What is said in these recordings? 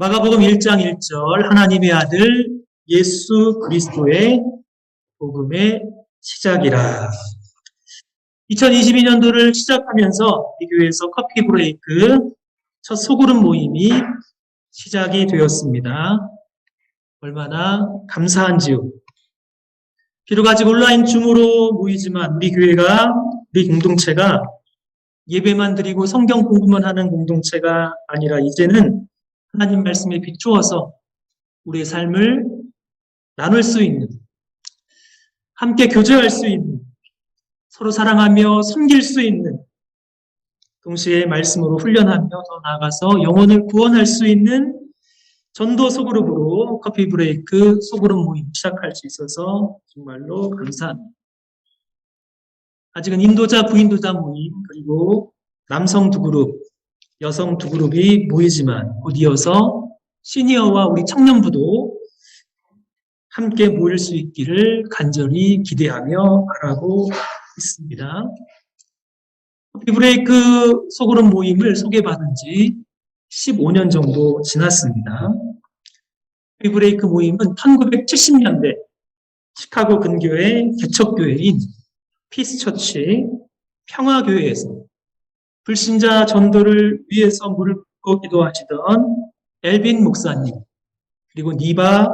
마가복음 1장 1절 하나님의 아들 예수 그리스도의 복음의 시작이라. 2022년도를 시작하면서 이 교회에서 커피 브레이크 첫 소그룹 모임이 시작이 되었습니다. 얼마나 감사한지요. 비록 아직 온라인 줌으로 모이지만 우리 교회가, 우리 공동체가 예배만 드리고 성경 공부만 하는 공동체가 아니라 이제는 하나님 말씀에 비추어서 우리의 삶을 나눌 수 있는, 함께 교제할 수 있는, 서로 사랑하며 섬길 수 있는, 동시에 말씀으로 훈련하며 더 나아가서 영혼을 구원할 수 있는 전도 소그룹으로 커피 브레이크 소그룹 모임 시작할 수 있어서 정말로 감사합니다. 아직은 인도자, 부인도자 모임, 그리고 남성 두 그룹, 여성 두 그룹이 모이지만 곧 이어서 시니어와 우리 청년부도 함께 모일 수 있기를 간절히 기대하며 바라고 있습니다. 커피 브레이크 소그룹 모임을 소개받은 지 15년 정도 지났습니다. 커피 브레이크 모임은 1970년대 시카고 근교의 개척교회인 피스처치 평화교회에서 불신자 전도를 위해서 물을 붓고 기도하시던 엘빈 목사님, 그리고 니바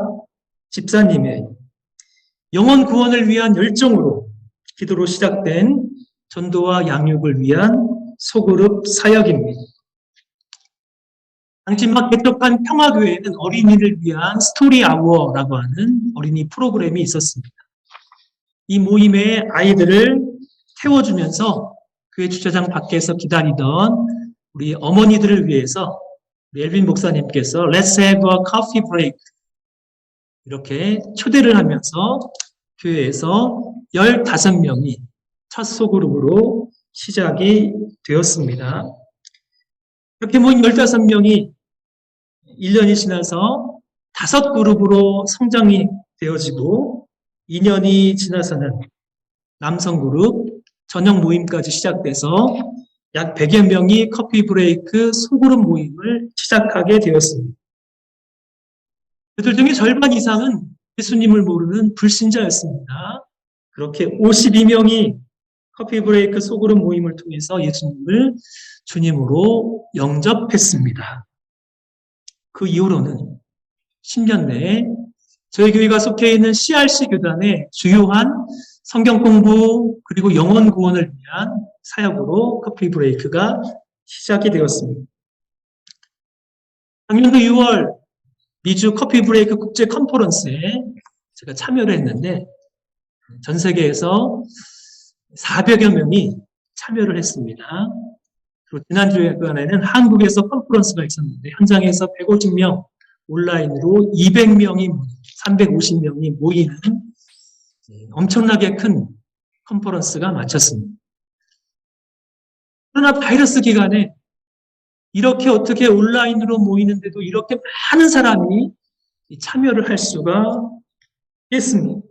집사님의 영혼 구원을 위한 열정으로 기도로 시작된 전도와 양육을 위한 소그룹 사역입니다. 당시 막 개척한 평화교회에는 어린이를 위한 스토리 아워라고 하는 어린이 프로그램이 있었습니다. 이 모임에 아이들을 태워주면서 교회 주차장 밖에서 기다리던 우리 어머니들을 위해서 엘빈 목사님께서 Let's have a coffee break 이렇게 초대를 하면서 교회에서 15명이 첫 소그룹으로 시작이 되었습니다. 이렇게 모인 15명이 1년이 지나서 5그룹으로 성장이 되어지고 2년이 지나서는 남성 그룹 전형 모임까지 시작돼서 약 100여 명이 커피 브레이크 소그룹 모임을 시작하게 되었습니다. 그들 중에 절반 이상은 예수님을 모르는 불신자였습니다. 그렇게 52명이 커피 브레이크 소그룹 모임을 통해서 예수님을 주님으로 영접했습니다. 그 이후로는 10년 내에 저희 교회가 속해 있는 CRC 교단의 주요한 성경 공부 그리고 영혼 구원을 위한 사역으로 커피 브레이크가 시작이 되었습니다. 작년도 6월 미주 커피 브레이크 국제 컨퍼런스에 제가 참여를 했는데 전 세계에서 400여 명이 참여를 했습니다. 그리고 지난주에는 한국에서 컨퍼런스가 있었는데 현장에서 150명, 온라인으로 200명이, 350명이 모이는 엄청나게 큰 컨퍼런스가 마쳤습니다. 그러나 바이러스 기간에 이렇게 어떻게 온라인으로 모이는데도 이렇게 많은 사람이 참여를 할 수가 있겠습니다.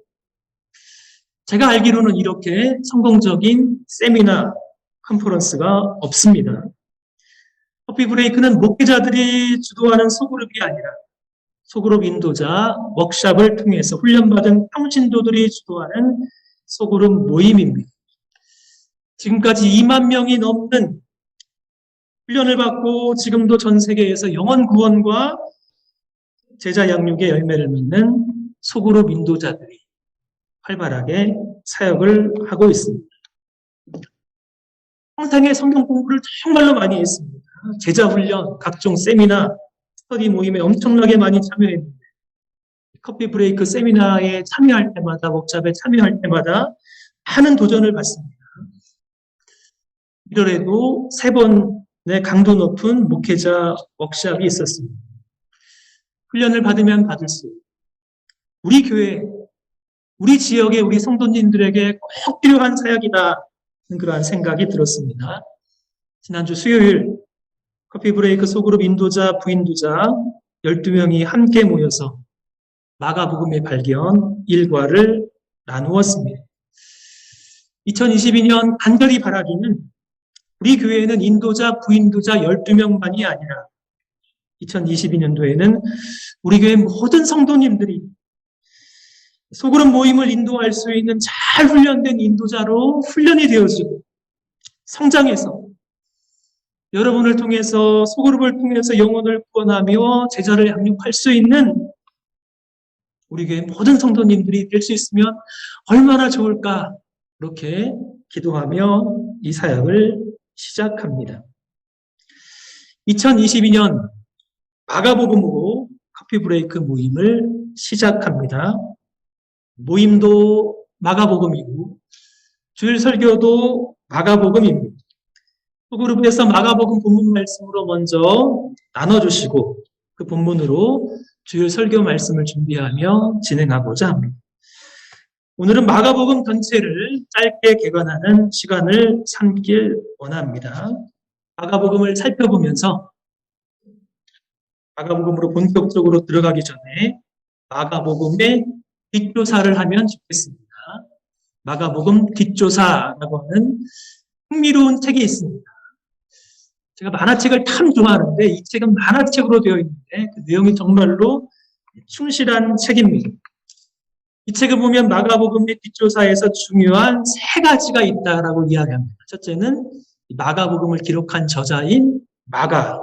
제가 알기로는 이렇게 성공적인 세미나 컨퍼런스가 없습니다. 커피 브레이크는 목회자들이 주도하는 소그룹이 아니라 소그룹 인도자 워크숍을 통해서 훈련받은 평신도들이 주도하는 소그룹 모임입니다. 지금까지 2만 명이 넘는 훈련을 받고 지금도 전 세계에서 영혼 구원과 제자 양육의 열매를 맺는 소그룹 인도자들이 활발하게 사역을 하고 있습니다. 평생에 성경 공부를 정말로 많이 했습니다. 제자 훈련, 각종 세미나, 스터디 모임에 엄청나게 많이 참여했는데 커피 브레이크 세미나에 참여할 때마다, 워크숍에 참여할 때마다 많은 도전을 받습니다. 1월에도 3번의 강도 높은 목회자 워크숍이 있었습니다. 훈련을 받으면 받을수록 우리 교회, 우리 지역의 우리 성도님들에게 꼭 필요한 사역이다. 그러한 생각이 들었습니다. 지난주 수요일 커피 브레이크 소그룹 인도자, 부인도자 12명이 함께 모여서 마가복음의 발견 일과를 나누었습니다. 2022년 간절히 바라기는 우리 교회에는 인도자, 부인도자 12명만이 아니라 2022년도에는 우리 교회 모든 성도님들이 소그룹 모임을 인도할 수 있는 잘 훈련된 인도자로 훈련이 되어지고 성장해서 여러분을 통해서 소그룹을 통해서 영혼을 구원하며 제자를 양육할 수 있는 우리 교회 모든 성도님들이 될 수 있으면 얼마나 좋을까 그렇게 기도하며 이 사역을 시작합니다. 2022년 마가복음으로 커피 브레이크 모임을 시작합니다. 모임도 마가복음이고 주일 설교도 마가복음입니다. 소그룹에서 마가복음 본문 말씀으로 먼저 나눠주시고 그 본문으로 주일 설교 말씀을 준비하며 진행하고자 합니다. 오늘은 마가복음 전체를 짧게 개관하는 시간을 삼길 원합니다. 마가복음을 살펴보면서 마가복음으로 본격적으로 들어가기 전에 마가복음의 뒷조사를 하면 좋겠습니다. 마가복음 뒷조사라고 하는 흥미로운 책이 있습니다. 제가 만화책을 참 좋아하는데 이 책은 만화책으로 되어 있는데 그 내용이 정말로 충실한 책입니다. 이 책을 보면 마가복음의 뒷조사에서 중요한 세 가지가 있다라고 이야기합니다. 첫째는 마가복음을 기록한 저자인 마가,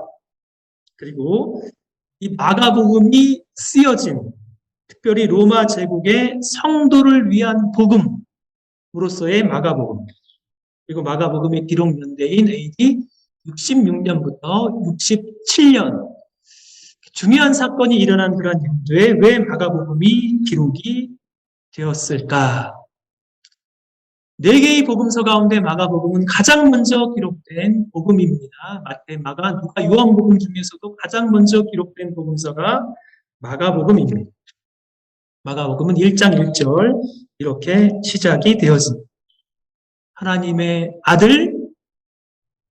그리고 이 마가복음이 쓰여진 특별히 로마 제국의 성도를 위한 복음으로서의 마가복음, 그리고 마가복음의 기록 연대인 AD 66년부터 67년 중요한 사건이 일어난 그런 연도에 왜 마가복음이 기록이 되었을까? 4개의 복음서 가운데 마가복음은 가장 먼저 기록된 복음입니다. 마태, 마가, 누가, 요한복음 중에서도 가장 먼저 기록된 복음서가 마가복음입니다. 마가복음은 1장 1절 이렇게 시작이 되었습니다. 하나님의 아들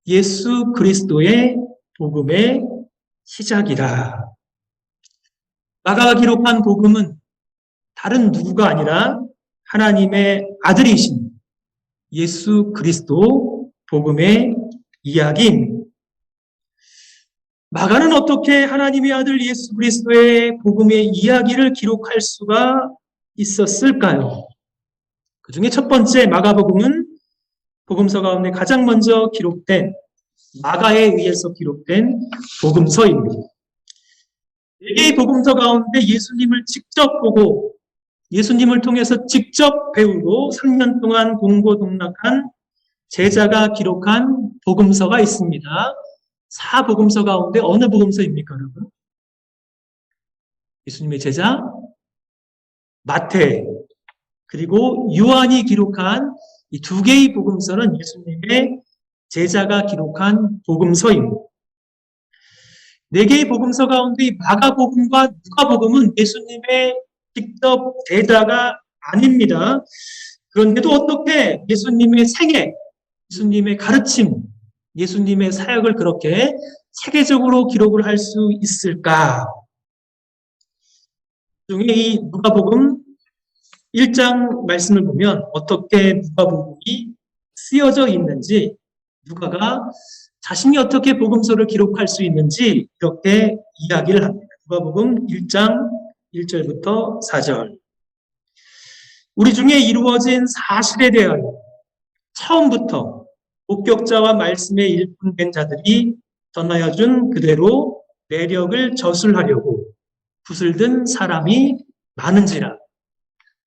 예수 그리스도의 복음의 시작이라. 마가가 기록한 복음은 다른 누구가 아니라 하나님의 아들이신 예수 그리스도 복음의 이야기입니다. 마가는 어떻게 하나님의 아들 예수 그리스도의 복음의 이야기를 기록할 수가 있었을까요? 그 중에 첫 번째 마가복음은 복음서 가운데 가장 먼저 기록된 마가에 의해서 기록된 복음서입니다. 4개의 복음서 가운데 예수님을 직접 보고 예수님을 통해서 직접 배우고 3년 동안 공고동락한 제자가 기록한 복음서가 있습니다. 4복음서 가운데 어느 복음서입니까, 여러분? 예수님의 제자 마태, 그리고 요한이 기록한 이 2개의 복음서는 예수님의 제자가 기록한 복음서입니다. 4개의 복음서 가운데 이 마가복음과 누가복음은 예수님의 직접 제자가 아닙니다. 그런데도 어떻게 예수님의 생애, 예수님의 가르침, 예수님의 사역을 그렇게 체계적으로 기록을 할 수 있을까? 중에 이 누가복음 1장 말씀을 보면 어떻게 누가복음이 쓰여져 있는지, 누가가 자신이 어떻게 복음서를 기록할 수 있는지 이렇게 이야기를 합니다. 누가복음 1장 1절부터 4절. 우리 중에 이루어진 사실에 대하여 처음부터 목격자와 말씀에 일꾼된 자들이 전하여 준 그대로 내력을 저술하려고 붓을 든 사람이 많은지라.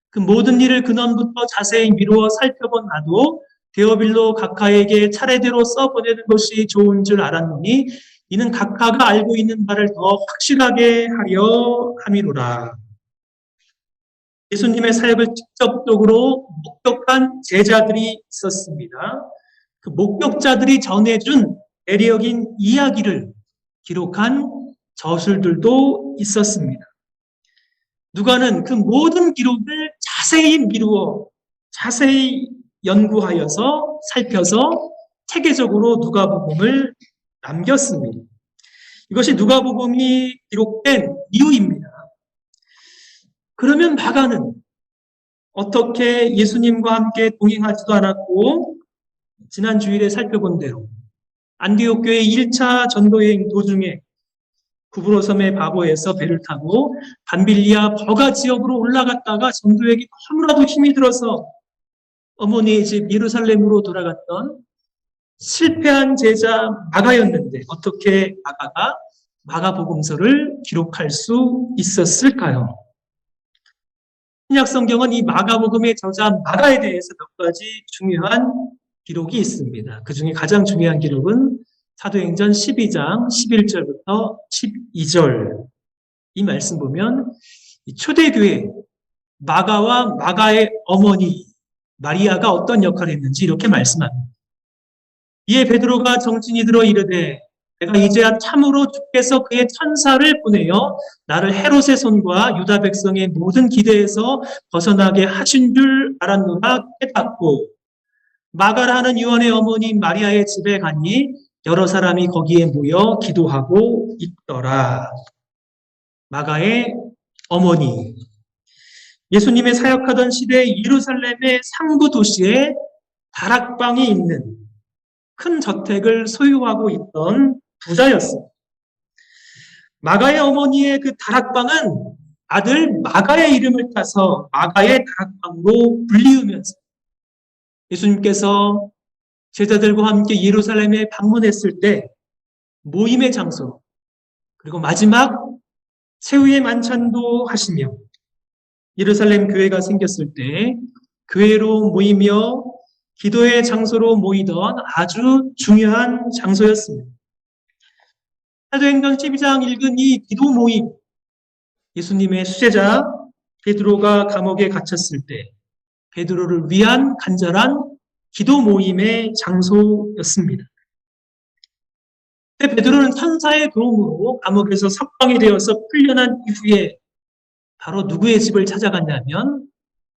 그 모든 일을 근원부터 자세히 미루어 살펴본 나도 데오빌로 각하에게 차례대로 써보내는 것이 좋은 줄 알았노니 이는 각하가 알고 있는 바를 더 확실하게 하려 함이로라. 예수님의 사역을 직접적으로 목격한 제자들이 있었습니다. 그 목격자들이 전해준 내력인 이야기를 기록한 저술들도 있었습니다. 누가는 그 모든 기록을 자세히 미루어 자세히 연구하여서 살펴서 체계적으로 누가복음을 남겼습니다. 이것이 누가복음이 기록된 이유입니다. 그러면 마가는 어떻게 예수님과 함께 동행하지도 않았고 지난 주일에 살펴본 대로 안디옥 교회 1차 전도여행 도중에 구브로섬의 바보에서 배를 타고 밤빌리아 버가 지역으로 올라갔다가 전도에게 너무나도 힘이 들어서 어머니의 집 예루살렘으로 돌아갔던 실패한 제자 마가였는데 어떻게 마가가 마가복음서를 기록할 수 있었을까요? 신약 성경은 이 마가복음의 저자 마가에 대해서 몇 가지 중요한 기록이 있습니다. 그 중에 가장 중요한 기록은 사도행전 12장 11절부터 12절 이 말씀 보면 초대교회 마가와 마가의 어머니 마리아가 어떤 역할을 했는지 이렇게 말씀합니다. 이에 베드로가 정진이 들어 이르되 내가 이제야 참으로 주께서 그의 천사를 보내어 나를 헤롯의 손과 유다 백성의 모든 기대에서 벗어나게 하신 줄 알았노라 깨닫고 마가라 하는 요한의 어머니 마리아의 집에 가니 여러 사람이 거기에 모여 기도하고 있더라. 마가의 어머니. 예수님의 사역하던 시대 예루살렘의 상부 도시에 다락방이 있는 큰 저택을 소유하고 있던 부자였습니다. 마가의 어머니의 그 다락방은 아들 마가의 이름을 따서 마가의 다락방으로 불리우면서 예수님께서 제자들과 함께 예루살렘에 방문했을 때 모임의 장소 그리고 마지막 최후의 만찬도 하시며 예루살렘 교회가 생겼을 때 교회로 모이며 기도의 장소로 모이던 아주 중요한 장소였습니다. 사도행전 12장 읽은 이 기도 모임, 예수님의 수제자 베드로가 감옥에 갇혔을 때 베드로를 위한 간절한 기도 모임의 장소였습니다. 베드로는 천사의 도움으로 감옥에서 석방이 되어서 풀려난 이후에 바로 누구의 집을 찾아갔냐면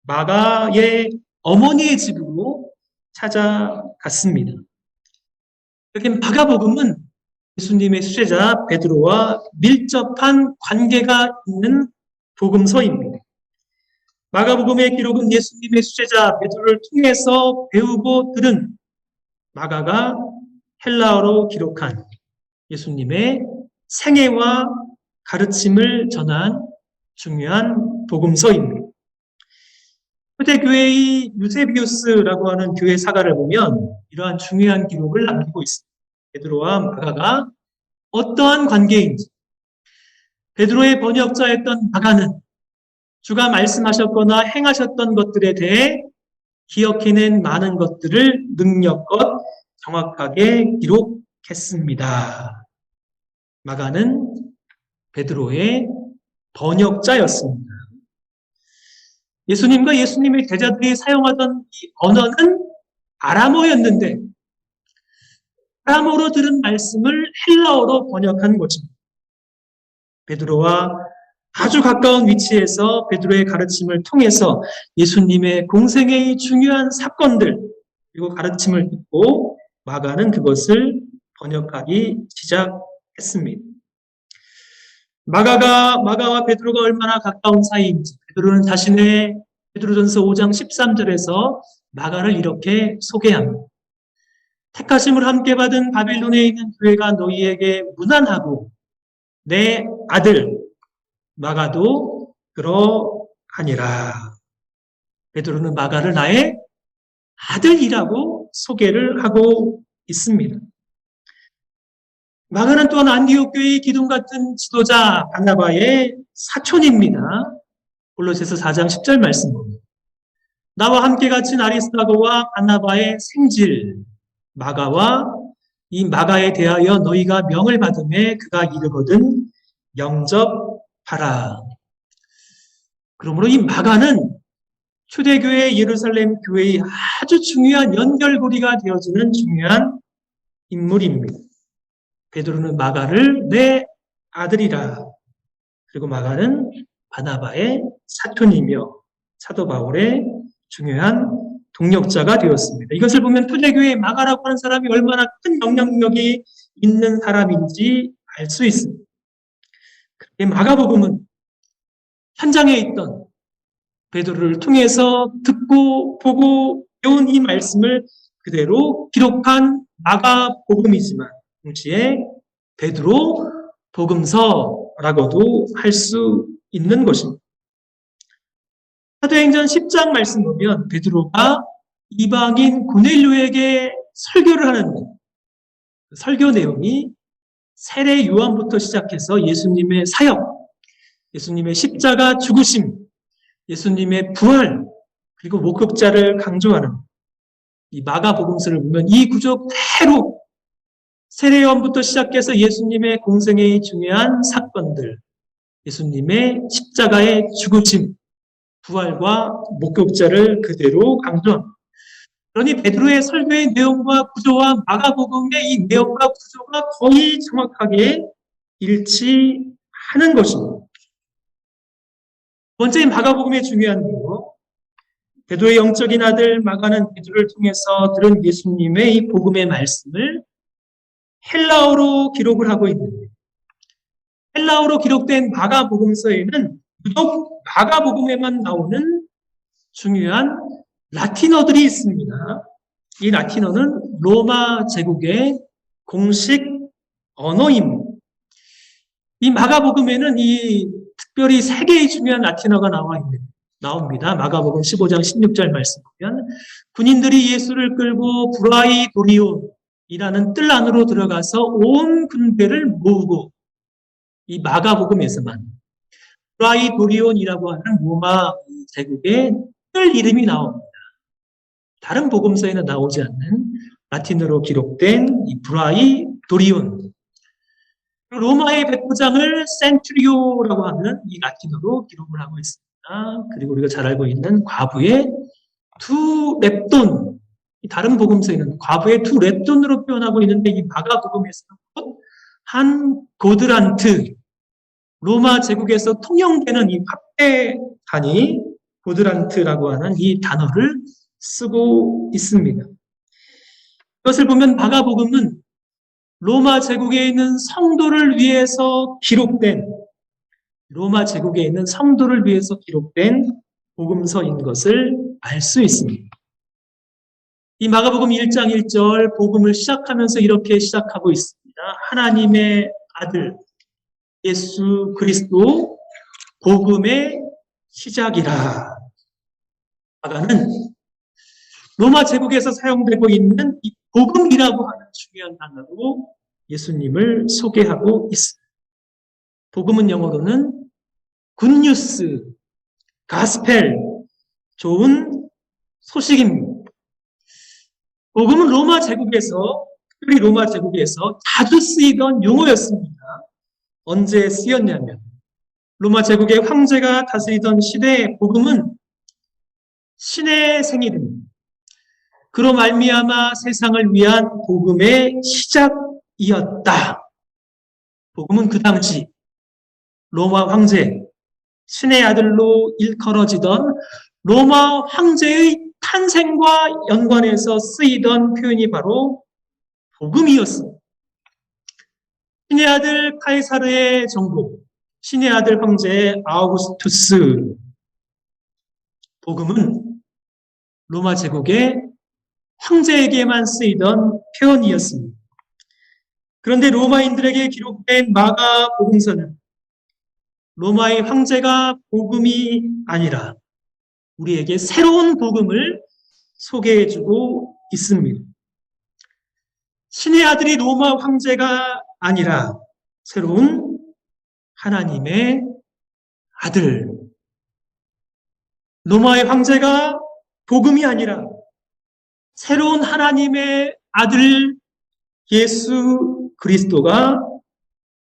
마가의 어머니의 집으로 찾아갔습니다. 이렇게 마가복음은 예수님의 수제자 베드로와 밀접한 관계가 있는 복음서입니다. 마가복음의 기록은 예수님의 수제자 베드로를 통해서 배우고 들은 마가가 헬라어로 기록한 예수님의 생애와 가르침을 전한 중요한 복음서입니다. 초대교회의 유세비우스라고 하는 교회 사가를 보면 이러한 중요한 기록을 남기고 있습니다. 베드로와 마가가 어떠한 관계인지, 베드로의 번역자였던 마가는 주가 말씀하셨거나 행하셨던 것들에 대해 기억해낸 많은 것들을 능력껏 정확하게 기록했습니다. 마가는 베드로의 번역자였습니다. 예수님과 예수님의 제자들이 사용하던 이 언어는 아람어였는데 아람어로 들은 말씀을 헬라어로 번역한 것입니다. 베드로와 아주 가까운 위치에서 베드로의 가르침을 통해서 예수님의 공생애의 중요한 사건들 그리고 가르침을 듣고 마가는 그것을 번역하기 시작했습니다. 마가와 베드로가 얼마나 가까운 사이인지 베드로는 자신의 베드로전서 5장 13절에서 마가를 이렇게 소개합니다. 택하심을 함께 받은 바빌론에 있는 교회가 너희에게 문안하고 내 아들 마가도 그러하니라. 베드로는 마가를 나의 아들이라고 소개를 하고 있습니다. 마가는 또한 안디옥 교회의 기둥 같은 지도자 바나바의 사촌입니다. 골로새서 4장 10절 말씀 봅니다. 나와 함께 갇힌 아리스다고와 바나바의 생질 마가와 이 마가에 대하여 너희가 명을 받음에 그가 이르거든 영접하라. 그러므로 이 마가는 초대교회 예루살렘 교회의 아주 중요한 연결고리가 되어지는 중요한 인물입니다. 베드로는 마가를 내 아들이라. 그리고 마가는 바나바의 사촌이며 사도 바울의 중요한 동력자가 되었습니다. 이것을 보면 초대교회의 마가라고 하는 사람이 얼마나 큰 영향력이 있는 사람인지 알 수 있습니다. 마가복음은 현장에 있던 베드로를 통해서 듣고 보고 배운 이 말씀을 그대로 기록한 마가복음이지만 동시에 베드로, 복음서라고도 할 수 있는 것입니다. 사도행전 10장 말씀 보면 베드로가 이방인 고넬료에게 설교를 하는데 설교 내용이 세례 요한부터 시작해서 예수님의 사역, 예수님의 십자가 죽으심, 예수님의 부활, 그리고 목격자를 강조하는 이 마가복음서를 보면 이 구조 그대로 세례 요한부터 시작해서 예수님의 공생애의 중요한 사건들, 예수님의 십자가의 죽으심, 부활과 목격자를 그대로 강조합니다. 그러니 베드로의 설교의 내용과 구조와 마가복음의 이 내용과 구조가 거의 정확하게 일치하는 것입니다. 번째 마가복음의 중요한 내용, 베드로의 영적인 아들 마가는 베드로를 통해서 들은 예수님의 이 복음의 말씀을 헬라어로 기록을 하고 있는데 헬라어로 기록된 마가복음서에는 유독 마가복음에만 나오는 중요한 라틴어들이 있습니다. 이 라틴어는 로마 제국의 공식 언어입니다. 이 마가복음에는 이 특별히 세 개의 중요한 라틴어가 나옵니다. 마가복음 15장 16절 말씀 보면 군인들이 예수를 끌고 브라이도리온이라는 뜰 안으로 들어가서 온 군대를 모으고 이 마가복음에서만 브라이도리온이라고 하는 로마 제국의 뜰 이름이 나옵니다. 다른 복음서에는 나오지 않는 라틴어로 기록된 이 브라이도리온. 로마의 백부장을 센츄리오라고 하는 이 라틴어로 기록을 하고 있습니다. 그리고 우리가 잘 알고 있는 과부의 두 렙돈, 다른 복음서에는 과부의 두 렙돈으로 표현하고 있는데 이 마가복음에서는 곧 한 고드란트, 로마 제국에서 통용되는 이 화폐 단위 고드란트라고 하는 이 단어를 쓰고 있습니다. 이것을 보면 마가복음은 로마 제국에 있는 성도를 위해서 기록된 로마 제국에 있는 성도를 위해서 기록된 복음서인 것을 알 수 있습니다. 이 마가복음 1장 1절 복음을 시작하면서 이렇게 시작하고 있습니다. 하나님의 아들 예수 그리스도 복음의 시작이라. 마가는 로마 제국에서 사용되고 있는 이 복음이라고 하는 중요한 단어로 예수님을 소개하고 있습니다. 복음은 영어로는 굿뉴스, 가스펠, 좋은 소식입니다. 복음은 로마 제국에서, 특별히 로마 제국에서 자주 쓰이던 용어였습니다. 언제 쓰였냐면 로마 제국의 황제가 다스리던 시대에 복음은 신의 생일입니다. 그로 말미암아 세상을 위한 복음의 시작이었다. 복음은 그 당시 로마 황제, 신의 아들로 일컬어지던 로마 황제의 탄생과 연관해서 쓰이던 표현이 바로 복음이었습니다. 신의 아들 카이사르의 정복, 신의 아들 황제 아우구스투스. 복음은 로마 제국의 황제에게만 쓰이던 표현이었습니다. 그런데 로마인들에게 기록된 마가 복음서는 로마의 황제가 복음이 아니라 우리에게 새로운 복음을 소개해주고 있습니다. 신의 아들이 로마 황제가 아니라 새로운 하나님의 아들. 로마의 황제가 복음이 아니라 새로운 하나님의 아들 예수 그리스도가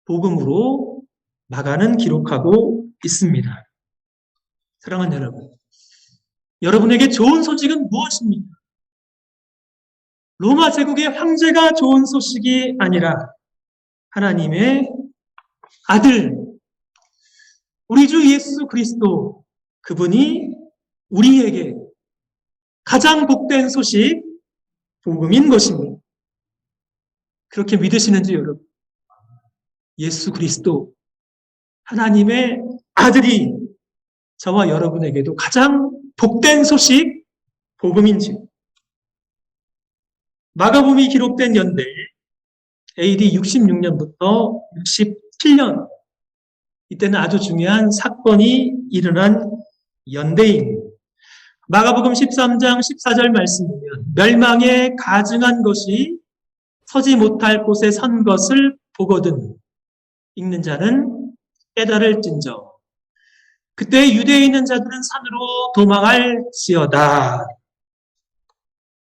복음으로 마가는 기록하고 있습니다. 사랑하는 여러분, 여러분에게 좋은 소식은 무엇입니까? 로마 제국의 황제가 좋은 소식이 아니라 하나님의 아들, 우리 주 예수 그리스도, 그분이 우리에게 가장 복된 소식, 복음인 것입니다. 그렇게 믿으시는지 여러분? 예수 그리스도, 하나님의 아들이 저와 여러분에게도 가장 복된 소식, 복음인지. 마가복음이 기록된 연대 AD 66년부터 67년, 이때는 아주 중요한 사건이 일어난 연대입니다. 마가복음 13장 14절 말씀 보면 멸망에 가증한 것이 서지 못할 곳에 선 것을 보거든 읽는 자는 깨달을진저. 그때 유대에 있는 자들은 산으로 도망할지어다.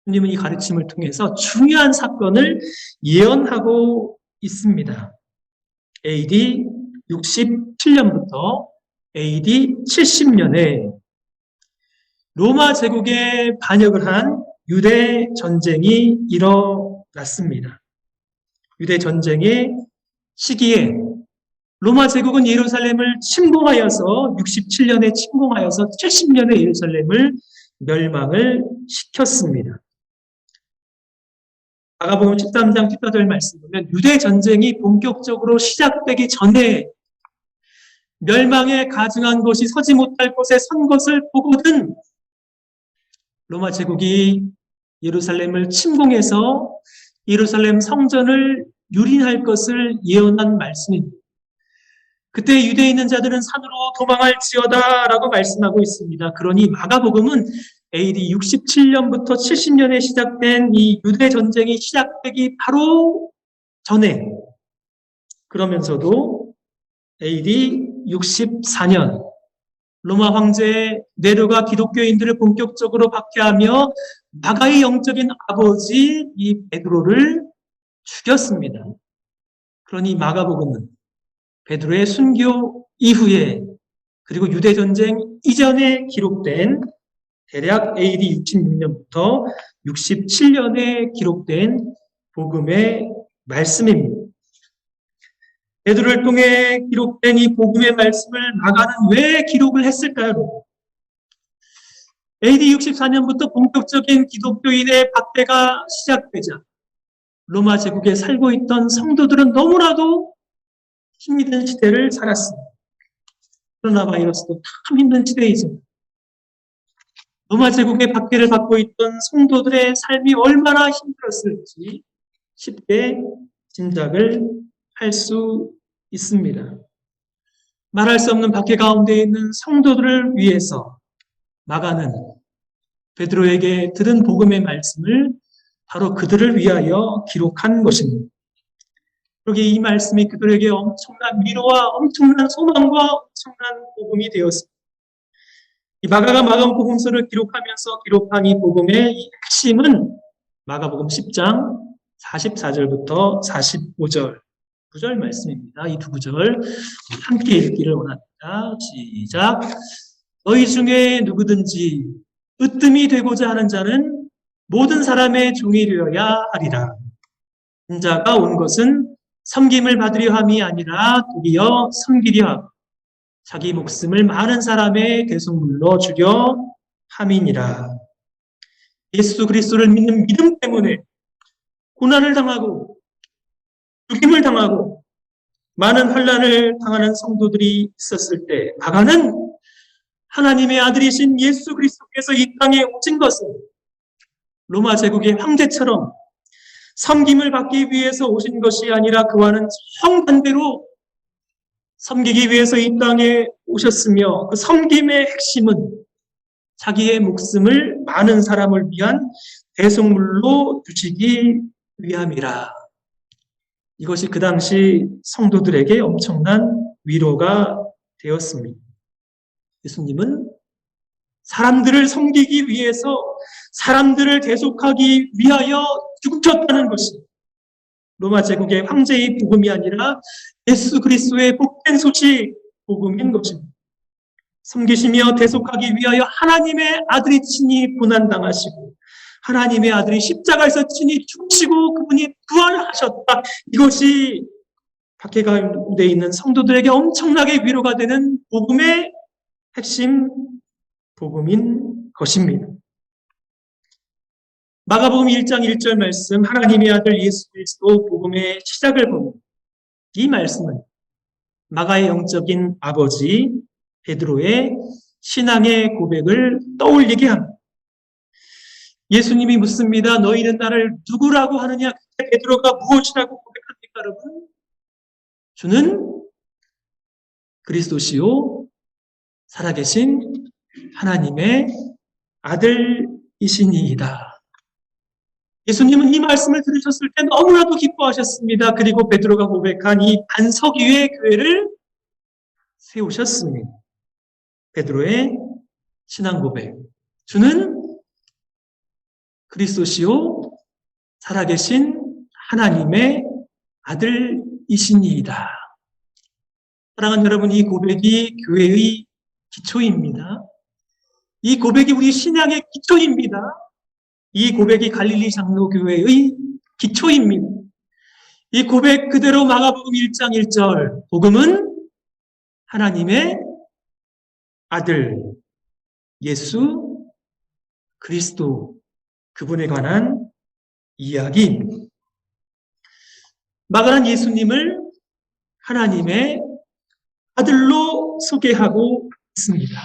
주님은 이 가르침을 통해서 중요한 사건을 예언하고 있습니다. AD 67년부터 AD 70년에 로마 제국에 반역을 한 유대 전쟁이 일어났습니다. 유대 전쟁의 시기에 로마 제국은 예루살렘을 침공하여서 67년에 침공하여서 70년에 예루살렘을 멸망을 시켰습니다. 마가복음 13장 14절 말씀 보면 유대 전쟁이 본격적으로 시작되기 전에 멸망에 가증한 것이 서지 못할 곳에 선 것을 보거든 로마 제국이 예루살렘을 침공해서 예루살렘 성전을 유린할 것을 예언한 말씀입니다. 그때 유대에 있는 자들은 산으로 도망할지어다 라고 말씀하고 있습니다. 그러니 마가복음은 AD 67년부터 70년에 시작된 이 유대 전쟁이 시작되기 바로 전에 그러면서도 AD 64년 로마 황제 네로가 기독교인들을 본격적으로 박해하며 마가의 영적인 아버지 이 베드로를 죽였습니다. 그러니 마가복음은 베드로의 순교 이후에 그리고 유대전쟁 이전에 기록된 대략 AD 66년부터 67년에 기록된 복음의 말씀입니다. 베드로를 통해 기록된 이 복음의 말씀을 마가는 왜 기록을 했을까요? AD 64년부터 본격적인 기독교인의 박해가 시작되자 로마 제국에 살고 있던 성도들은 너무나도 힘이 든 시대를 살았습니다. 코로나 바이러스도 참 힘든 시대이죠. 로마 제국의 박해를 받고 있던 성도들의 삶이 얼마나 힘들었을지 쉽게 짐작을 할 수 있습니다. 말할 수 없는 박해 가운데 있는 성도들을 위해서 마가는 베드로에게 들은 복음의 말씀을 바로 그들을 위하여 기록한 것입니다. 그러기에 이 말씀이 그들에게 엄청난 위로와 엄청난 소망과 엄청난 복음이 되었습니다. 이 마가가 마가복음서를 기록하면서 기록한 이 복음의 이 핵심은 마가복음 10장 44절부터 45절 9절 말씀입니다. 이 두 구절 함께 읽기를 원합니다. 시작. 너희 중에 누구든지 으뜸이 되고자 하는 자는 모든 사람의 종이 되어야 하리라. 인자가 온 것은 섬김을 받으려 함이 아니라 도리어 섬기려 하고 자기 목숨을 많은 사람의 대속물로 주려 함이니라. 예수 그리스도를 믿는 믿음 때문에 고난을 당하고 죽임을 당하고 많은 환난을 당하는 성도들이 있었을 때 마가는 하나님의 아들이신 예수 그리스도께서 이 땅에 오신 것은 로마 제국의 황제처럼 섬김을 받기 위해서 오신 것이 아니라 그와는 정반대로 섬기기 위해서 이 땅에 오셨으며 그 섬김의 핵심은 자기의 목숨을 많은 사람을 위한 대속물로 주시기 위함이라. 이것이 그 당시 성도들에게 엄청난 위로가 되었습니다. 예수님은 사람들을 섬기기 위해서 사람들을 대속하기 위하여 죽으셨다는 것이 로마 제국의 황제의 복음이 아니라 예수 그리스도의 복된 소식 복음인 것입니다. 섬기시며 대속하기 위하여 하나님의 아들이 친히 고난당하시고 하나님의 아들이 십자가에서 친히 죽으시고 그분이 부활하셨다. 이것이 박해 가운데 있는 성도들에게 엄청나게 위로가 되는 복음의 핵심 복음인 것입니다. 마가복음 1장 1절 말씀 하나님의 아들 예수 그리스도 복음의 시작을 보면 이 말씀은 마가의 영적인 아버지 베드로의 신앙의 고백을 떠올리게 합니다. 예수님이 묻습니다. 너희는 나를 누구라고 하느냐? 그때 베드로가 무엇이라고 고백합니까, 여러분? 주는 그리스도시요 살아계신 하나님의 아들이시니이다. 예수님은 이 말씀을 들으셨을 때 너무나도 기뻐하셨습니다. 그리고 베드로가 고백한 이 반석 위에 교회를 세우셨습니다. 베드로의 신앙 고백. 주는 그리스도시요 살아계신 하나님의 아들이시니이다. 사랑하는 여러분, 이 고백이 교회의 기초입니다. 이 고백이 우리 신앙의 기초입니다. 이 고백이 갈릴리 장로교회의 기초입니다. 이 고백 그대로 마가복음 1장 1절 복음은 하나님의 아들 예수 그리스도 그분에 관한 이야기입니다. 마가는 예수님을 하나님의 아들로 소개하고 있습니다.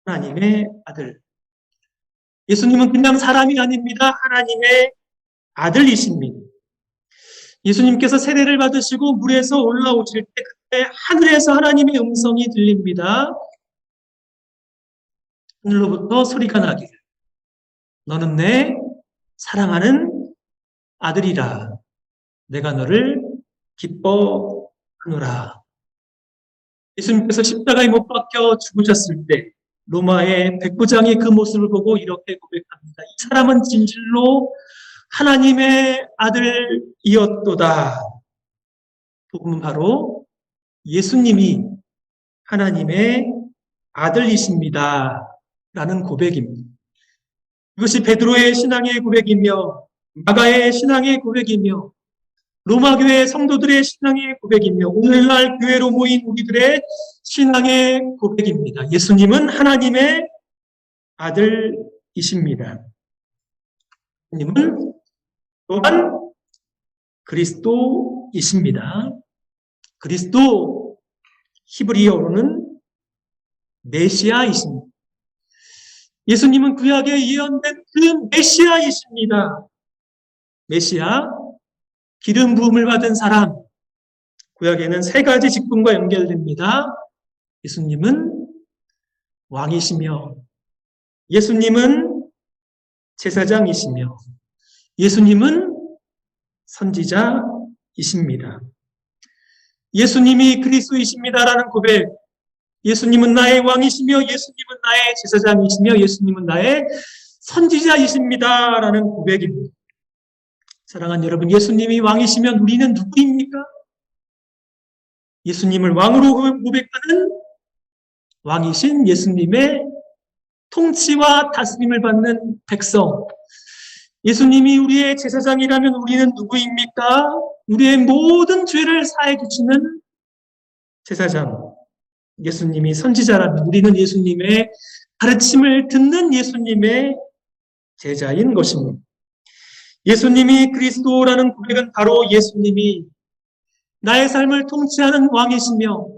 하나님의 아들. 예수님은 그냥 사람이 아닙니다. 하나님의 아들이십니다. 예수님께서 세례를 받으시고 물에서 올라오실 때 그때 하늘에서 하나님의 음성이 들립니다. 하늘로부터 소리가 나기를 너는 내 사랑하는 아들이라 내가 너를 기뻐하노라. 예수님께서 십자가에 못 박혀 죽으셨을 때 로마의 백부장이 그 모습을 보고 이렇게 고백합니다. 이 사람은 진실로 하나님의 아들이었도다. 복음은 바로 예수님이 하나님의 아들이십니다. 라는 고백입니다. 이것이 베드로의 신앙의 고백이며 마가의 신앙의 고백이며 로마교회 성도들의 신앙의 고백이며 오늘날 교회로 모인 우리들의 신앙의 고백입니다. 예수님은 하나님의 아들이십니다. 예수님은 또한 그리스도이십니다. 그리스도 히브리어로는 메시아이십니다. 예수님은 구약에 예언된 그 메시아이십니다. 메시아, 기름 부음을 받은 사람. 구약에는 세 가지 직분과 연결됩니다. 예수님은 왕이시며, 예수님은 제사장이시며, 예수님은 선지자이십니다. 예수님이 그리스도이십니다라는 고백. 예수님은 나의 왕이시며, 예수님은 나의 제사장이시며, 예수님은 나의 선지자이십니다라는 고백입니다. 사랑하는 여러분, 예수님이 왕이시면 우리는 누구입니까? 예수님을 왕으로 고백하는 왕이신 예수님의 통치와 다스림을 받는 백성. 예수님이 우리의 제사장이라면 우리는 누구입니까? 우리의 모든 죄를 사해 주시는 제사장. 예수님이 선지자라면 우리는 예수님의 가르침을 듣는 예수님의 제자인 것입니다. 예수님이 그리스도라는 고백은 바로 예수님이 나의 삶을 통치하는 왕이시며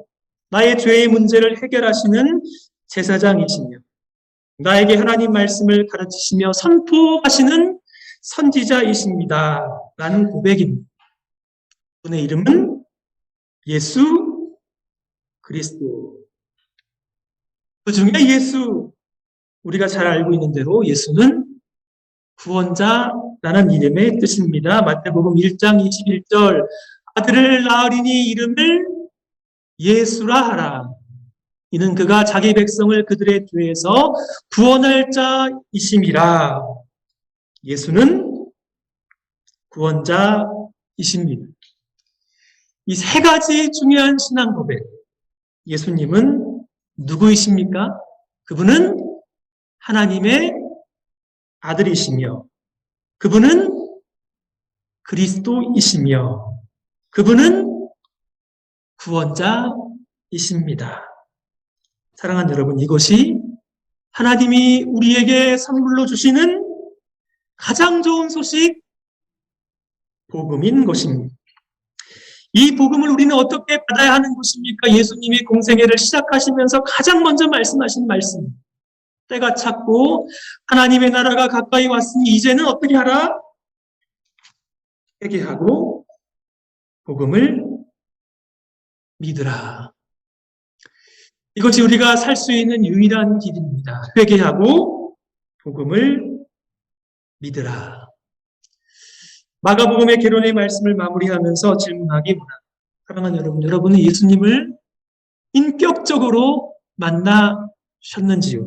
나의 죄의 문제를 해결하시는 제사장이시며 나에게 하나님 말씀을 가르치시며 선포하시는 선지자이십니다. 라는 고백입니다. 그분의 이름은 예수 그리스도. 그 중에 예수, 우리가 잘 알고 있는 대로 예수는 구원자라는 이름의 뜻입니다. 마태복음 1장 21절 아들을 낳으리니 이름을 예수라 하라. 이는 그가 자기 백성을 그들의 죄에서 구원할 자이심이라. 예수는 구원자이십니다. 이 세 가지 중요한 신앙 고백. 예수님은 누구이십니까? 그분은 하나님의 아들이시며 그분은 그리스도이시며 그분은 구원자이십니다. 사랑하는 여러분, 이것이 하나님이 우리에게 선물로 주시는 가장 좋은 소식, 복음인 것입니다. 이 복음을 우리는 어떻게 받아야 하는 것입니까? 예수님이 공생애를 시작하시면서 가장 먼저 말씀하신 말씀. 때가 찼고 하나님의 나라가 가까이 왔으니 이제는 어떻게 하라? 회개하고 복음을 믿으라. 이것이 우리가 살 수 있는 유일한 길입니다. 회개하고 복음을 믿으라. 마가복음의 결론의 말씀을 마무리하면서 질문하기 원합니다. 사랑하는 여러분, 여러분은 예수님을 인격적으로 만나셨는지요?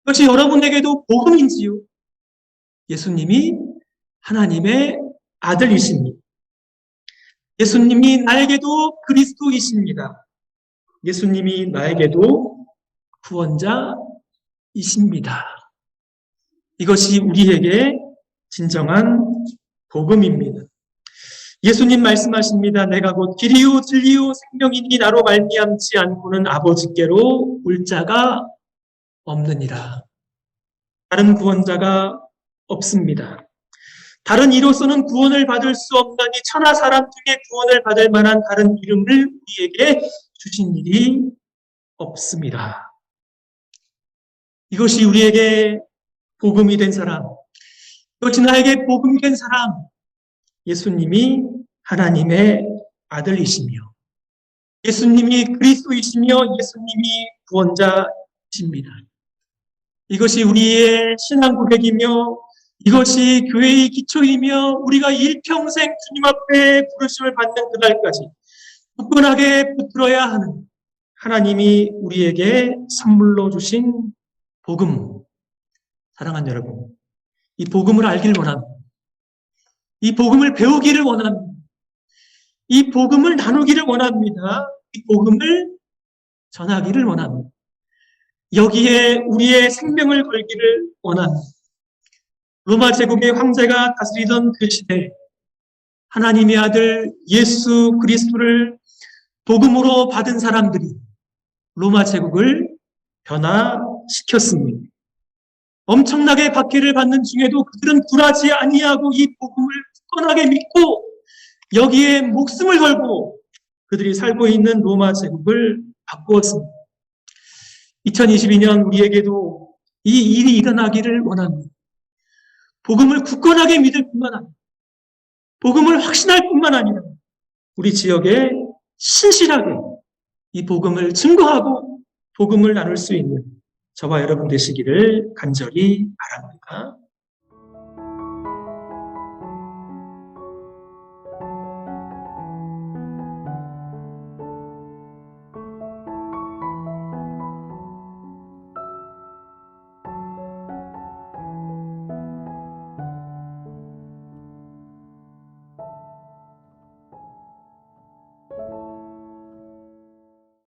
그것이 여러분에게도 복음인지요? 예수님이 하나님의 아들이십니다. 예수님이 나에게도 그리스도이십니다. 예수님이 나에게도 구원자이십니다. 이것이 우리에게 진정한 복음입니다. 예수님 말씀하십니다. 내가 곧 길이요 진리요 생명이니 나로 말미암지 않고는 아버지께로 올 자가 없느니라. 다른 구원자가 없습니다. 다른 이로서는 구원을 받을 수 없나니 천하 사람 중에 구원을 받을 만한 다른 이름을 우리에게 주신 일이 없습니다. 이것이 우리에게 복음이 된 사람, 이것이 나에게 복음이 된 사람, 예수님이 하나님의 아들이시며 예수님이 그리스도이시며 예수님이 구원자이십니다. 이것이 우리의 신앙 고백이며 이것이 교회의 기초이며 우리가 일평생 주님 앞에 부르심을 받는 그날까지 굳건하게 붙들어야 하는 하나님이 우리에게 선물로 주신 복음. 사랑하는 여러분, 이 복음을 알기를 원합니다. 이 복음을 배우기를 원합니다. 이 복음을 나누기를 원합니다. 이 복음을 전하기를 원합니다. 여기에 우리의 생명을 걸기를 원합니다. 로마 제국의 황제가 다스리던 그 시대, 하나님의 아들 예수 그리스도를 복음으로 받은 사람들이 로마 제국을 변화시켰습니다. 엄청나게 박해를 받는 중에도 그들은 굴하지 아니하고 이 복음을 굳건하게 믿고 여기에 목숨을 걸고 그들이 살고 있는 로마 제국을 바꾸었습니다. 2022년 우리에게도 이 일이 일어나기를 원합니다. 복음을 굳건하게 믿을 뿐만 아니라 복음을 확신할 뿐만 아니라 우리 지역에 신실하게 이 복음을 증거하고 복음을 나눌 수 있는 저와 여러분 되시기를 간절히 바랍니다.